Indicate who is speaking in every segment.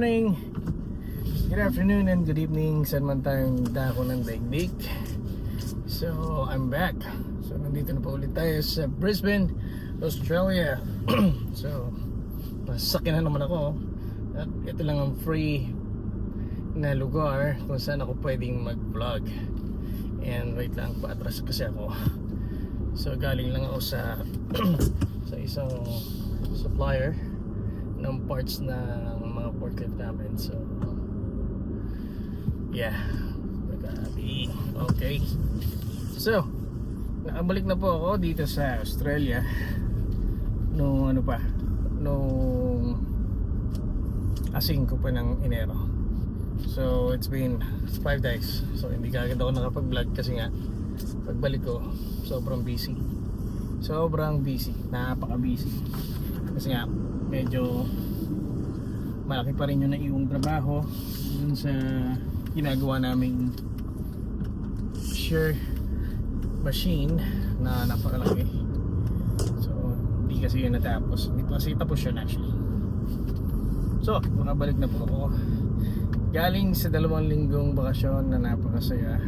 Speaker 1: morning, good afternoon, and good evening saan man tayong dako ng daigdig. So, I'm back. So, nandito na po ulit tayo sa Brisbane, Australia. So, masasakyan na naman ako. At ito lang ang free na lugar kung saan ako pwedeng mag-vlog. And wait lang, paatras kasi ako. So, galing lang ako sa sa isang supplier ng parts ng mga forklift namin. So yeah, magabi. Okay, so nakabalik na po ako dito sa Australia nung asing ko pa ng Enero. So it's been 5 days. So hindi kagad ako nakapag-vlog kasi nga pagbalik ko sobrang busy, napaka busy kasi nga medyo malaki pa rin yung naiwang trabaho dun sa ginagawa naming shear machine na napakalaki. So hindi kasi yun natapos, hindi pa kasi tapos yun actually. So makabalik na po ako galing sa 2 linggong bakasyon na napakasaya,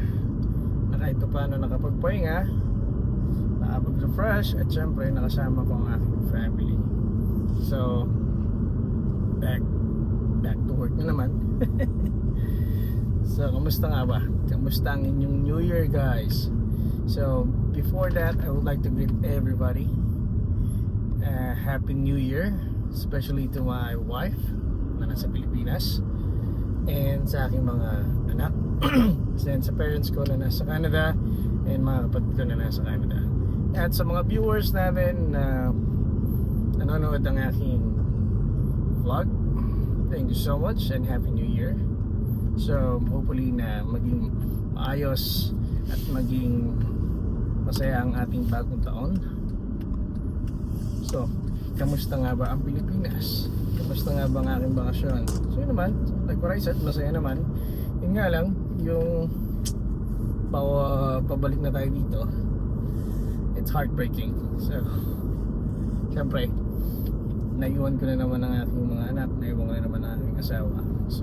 Speaker 1: na kahit paano nakapagpahinga, nakapag-refresh, at syempre nakasama ko ang aking family. So back to work na naman. So kamusta nga ba? Kamusta ang inyong New Year, guys? So before that, I would like to greet everybody Happy New Year, especially to my wife na nasa Pilipinas, and sa aking mga anak, and sa parents ko na nasa Canada, and mga kapatid ko na nasa Canada, at sa mga viewers natin na nanonood ng aking vlog. Thank you so much and Happy New Year. So hopefully na maging maayos at maging masaya ang ating bagong taon. So kamusta nga ba ang Pilipinas? Kamusta nga ba ang aking bakasyon? So yun naman, like what I said, masaya naman. Yun nga lang, yung pabalik na tayo dito, it's heartbreaking. So syempre naiwan ko na naman ang aking mga anak, naiwan ko na naman ang aking asawa. So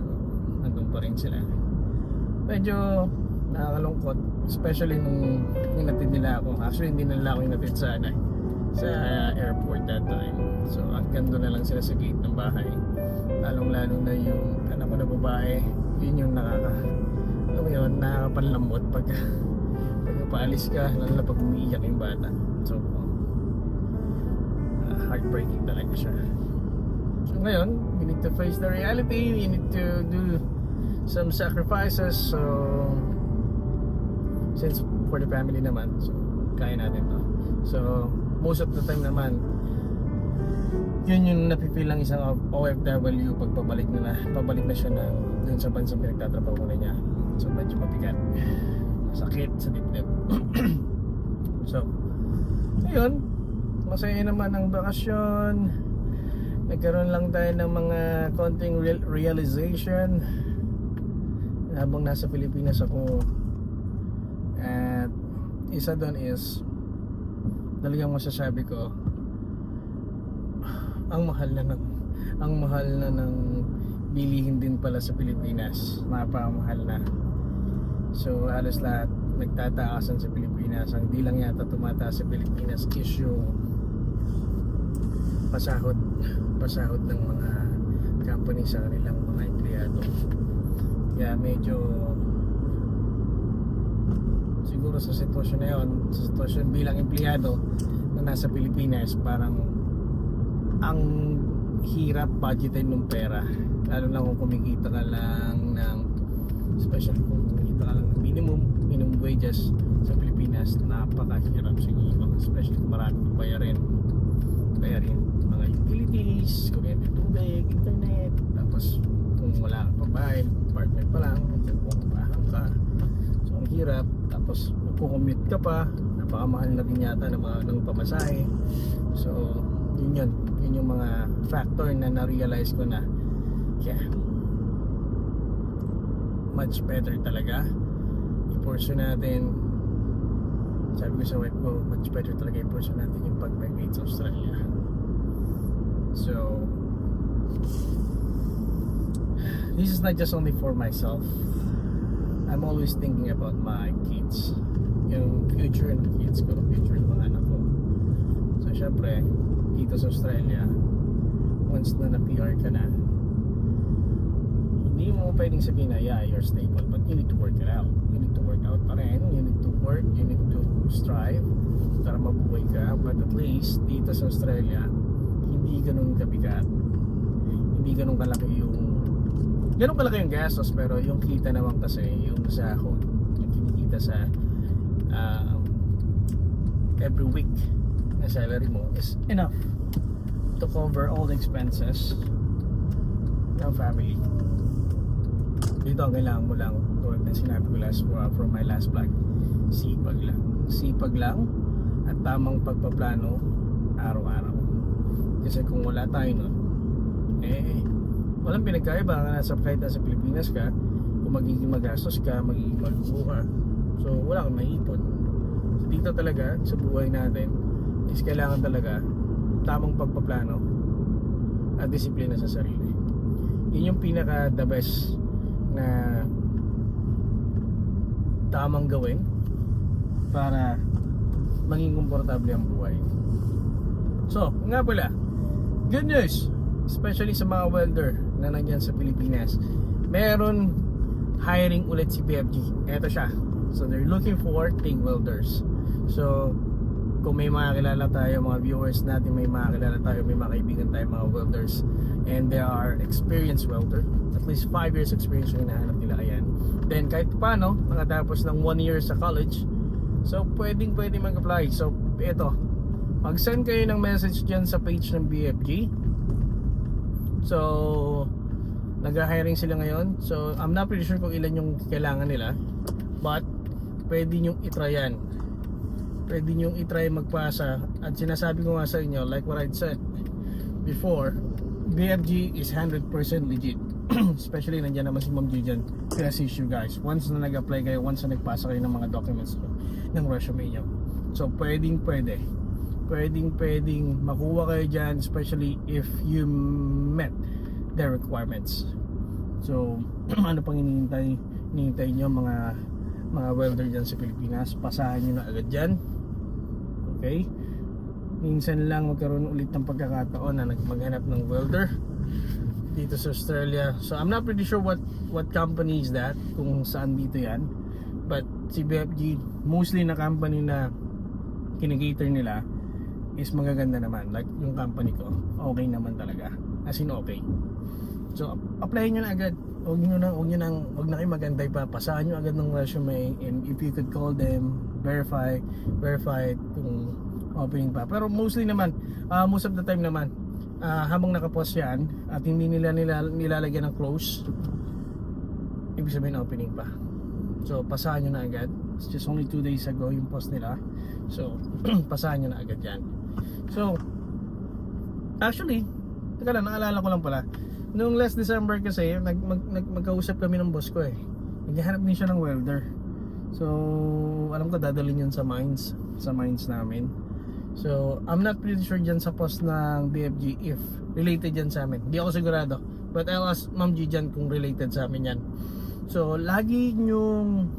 Speaker 1: nandun pa rin sila. Medyo nakakalungkot, especially nung inatid nila ako. Actually hindi nila ako inatid sa airport that time. So hanggang doon na lang sila sa gate ng bahay. Lalong lalo na yung anak ko na babae, yun yung nakakapanlambot pag paalis ka, lalo na pag umiiyak yung bata. So heartbreaking talaga siya. So ngayon, we need to face the reality. We need to do some sacrifices. So since for the family naman, so kaya natin to. So most of the time naman, yun yung napipil ng isang OFW pag pabalik na siya na dun sa bansang pinagtatrabaho na niya. So medyo mabigat, sakit sa dibdib. So ayun, masaya naman ang bakasyon. Nagkaroon lang tayo ng mga konting realization habang nasa Pilipinas ako. At isa doon is talagang masasabi ko, ang mahal na ng bilihin din pala sa Pilipinas. Napakamahal na. So halos lahat nagtataasan sa Pilipinas. Ang di lang yata tumataas sa Pilipinas is yung pasahod ng mga company sa kanilang mga empleyado. Kaya medyo siguro sa sitwasyon na yun, sa sitwasyon bilang empleyado na nasa Pilipinas, parang ang hirap budgetin ng pera, lalo na kung kumikita ka lang ng, especially kung kumikita ka lang ng minimum wages sa Pilipinas. Napakahirap siguro, especially kung marami kang bayarin mga utilities, kuryente, tubig, internet, tapos kung wala kang pabahay, apartment pa lang, kung bahan ka, so ang hirap. Tapos magkukommute ka pa, napakamahal na din yata ng pamasahe. So yun yung mga factor na na-realize ko na yeah, much better talaga i-pursue natin. Sabi ko sa wife ko, much better talaga i-pursue natin yung pag-migrate sa Australia. So this is not just only for myself. I'm always thinking about my kids, yung future ng kids ko, future ng mga anak ko. So syempre dito sa Australia, once na na-PR ka na, hindi mo pwedeng sabihin na yeah, you're stable, but you need to work it out. You need to work out pa rin, you need to work, you need to strive para mabuhay ka. But at least dito sa Australia, hindi ganun kabigat, hindi ganun kalaki yung gastos, pero yung kita naman kasi, yung sahod, yung kinikita sa every week na salary mo is enough to cover all the expenses ng family. Dito ang kailangan mo lang, tulad na sinabi ko from my last vlog, sipag lang at tamang pagpaplano araw-araw. Kasi kung wala tayo nun, walang pinagkaiba kahit nasa Pilipinas ka, kung magiging magastos ka, magiging malubo ka, so wala kang maipon. So dito talaga sa buhay natin is kailangan talaga tamang pagpaplano at disiplina sa sarili. Yun yung pinaka the best na tamang gawin para maging komportable ang buhay. So nga pala, good news, especially sa mga welder na nandyan sa Pilipinas, meron hiring ulit si BFG. Eto siya. So they're looking for TIG welders. So kung may mga kilala tayo, mga viewers natin, may mga kilala tayo, may mga kaibigan tayo, mga welders, and they are experienced welder, at least 5 years experience yung hinahanap nila, ayan. Then kahit paano, nakatapos ng 1 year sa college, so pwedeng mag-apply. So eto, mag-send kayo ng message dyan sa page ng BFG. So nag-hiring sila ngayon. So I'm not pretty sure kung ilan yung kailangan nila, but pwede nyong itry yan. Pwede nyong itry magpasa. At sinasabi ko nga sa inyo, like what I said before, BFG is 100% legit. Especially nandiyan naman si Ma'am G dyan, pinasist you guys. Once na nag-apply kayo, once na nagpasa kayo ng mga documents ng resume nyo, so pwedeng makuha kayo dyan, especially if you met their requirements. So ano pang hinihintay nyo mga welder dyan sa Pilipinas? Pasahan nyo na agad dyan. Okay, minsan lang magkaroon ulit ng pagkakataon na maghanap ng welder dito sa Australia. So I'm not pretty sure what company is that, kung saan dito yan, but si BFG, mostly na company na kinikater nila is magaganda naman. Like yung company ko, okay naman talaga, as in okay. So apply nyo na agad. Huwag na kayo magantay pa. Pasahan nyo agad ng resume, and if you could call them, verify kung opening pa. Pero mostly naman, most of the time naman, habang nakapost yan at hindi nila nilalagyan ng close, ibig sabihin opening pa. So pasahan nyo na agad. It's just only 2 days ago yung post nila. So pasahan nyo na agad yan. So actually, teka lang, naalala ko lang pala, noong last December kasi magkausap kami ng boss ko eh. Naghahanap din siya ng welder. So alam ko dadalhin yun sa mines namin. So I'm not pretty sure dyan sa post ng BFG if related yan sa amin. Hindi ako sigurado, but I'll ask Ma'am G dyan kung related sa amin yan. So lagi nyong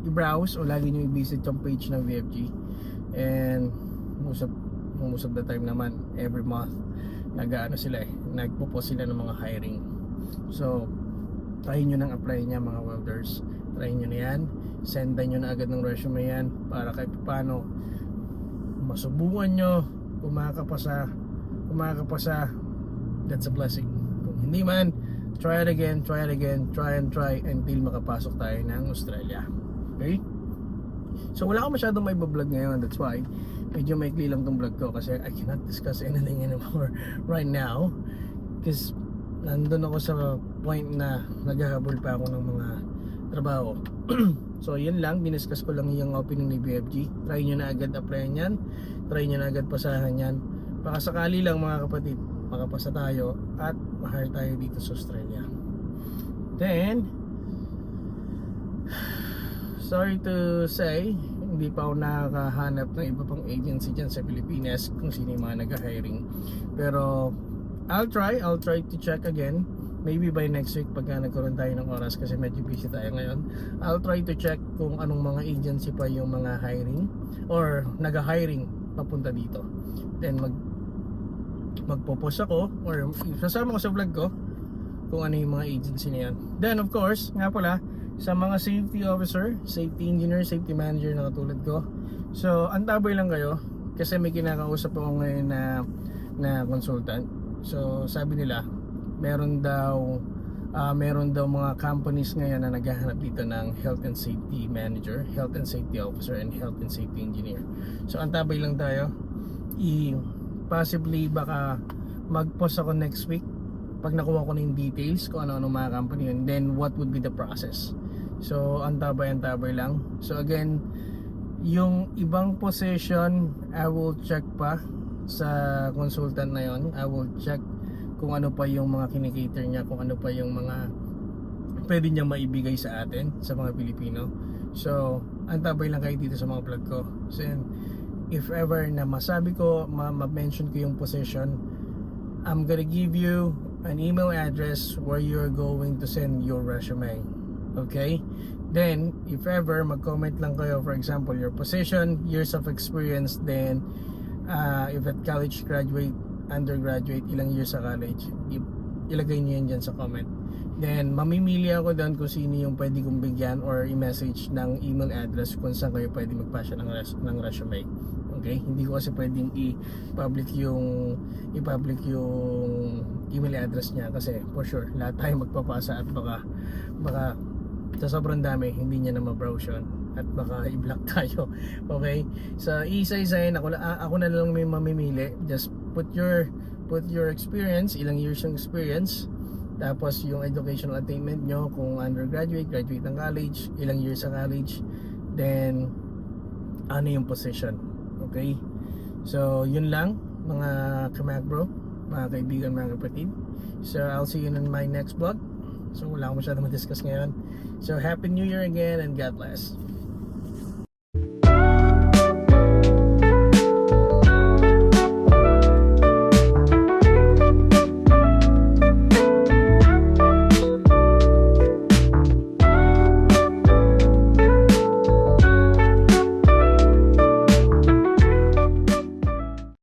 Speaker 1: i-browse o lagi nyong i-visit yung page ng BFG, and most of the time naman, every month nagpo-post sila ng mga hiring. So try nyo nang apply niya, mga welders. Try nyo na yan, sendan nyo na agad ng resume yan, para kahit paano masubukan nyo. Kung makakapasa, that's a blessing. Kung hindi man, try it again, try until makapasok tayo ng Australia. Okay? So wala akong masyadong may vlog ngayon, that's why medyo maikli lang tong vlog ko, kasi I cannot discuss anything anymore right now, because nandun ako sa point na naghahabol pa ako ng mga trabaho. So yun lang, diniscuss ko lang yung opening ni BFG. Try nyo na agad applyan yan, try nyo na agad pasahan yan, baka sakali lang mga kapatid makapasa tayo at ma-hire tayo dito sa Australia. Then sorry to say, hindi pa ako nakakahanap ng iba pang agency dyan sa Pilipinas kung sino yung mga nag-hiring. Pero I'll try to check again maybe by next week pagka nagkaroon tayo ng oras kasi medyo busy tayo ngayon, I'll try to check kung anong mga agency pa yung mga hiring or nag-hiring papunta dito. Then magpo-post ako or sasama ko sa vlog ko kung ano yung mga agency na yan. Then of course, nga pala, sa mga safety officer, safety engineer, safety manager na katulad ko, so antabay lang kayo kasi may kinakausap ako ngayon na consultant. So sabi nila meron daw mga companies ngayon na naghahanap dito ng health and safety manager, health and safety officer, and health and safety engineer. So antabay lang tayo. Possibly baka mag-post ako next week pag nakuha ko na yung details kung ano mga company yun, then what would be the process. So antabay lang. So again, yung ibang position I will check pa sa consultant na yon. I will check kung ano pa yung mga kinikater niya, kung ano pa yung mga pwede niya maibigay sa atin, sa mga Pilipino. So antabay lang kayo dito sa mga vlog ko. So if ever na masabi ko, ma-mention ko yung position, I'm gonna give you an email address where you're going to send your resume. Okay? Then, if ever, mag-comment lang kayo, for example, your position, years of experience, then if at college graduate, undergraduate, ilang years sa college, ilagay niyo yan dyan sa comment. Then, mamimili ako doon kung sino yung pwede kong bigyan or i-message ng email address kung saan kayo pwede magpasya ng resume. Okay? Hindi ko kasi pwedeng i-public yung email address niya kasi for sure lahat tayo magpapasa at baka sa sobrang dami hindi niya na ma-browse yun at baka i-block tayo. Okay? So isa-isahin ako na lang may mamimili. Just put your experience, ilang years yung experience, tapos yung educational attainment nyo, kung undergraduate, graduate ng college, ilang years sa college, then ano yung position. Okay? So yun lang mga kamagro, mga kaibigan, mga kapatid. So I'll see you in my next vlog. So wala akong masyadong ma-discuss ngayon. So Happy New Year again and God bless.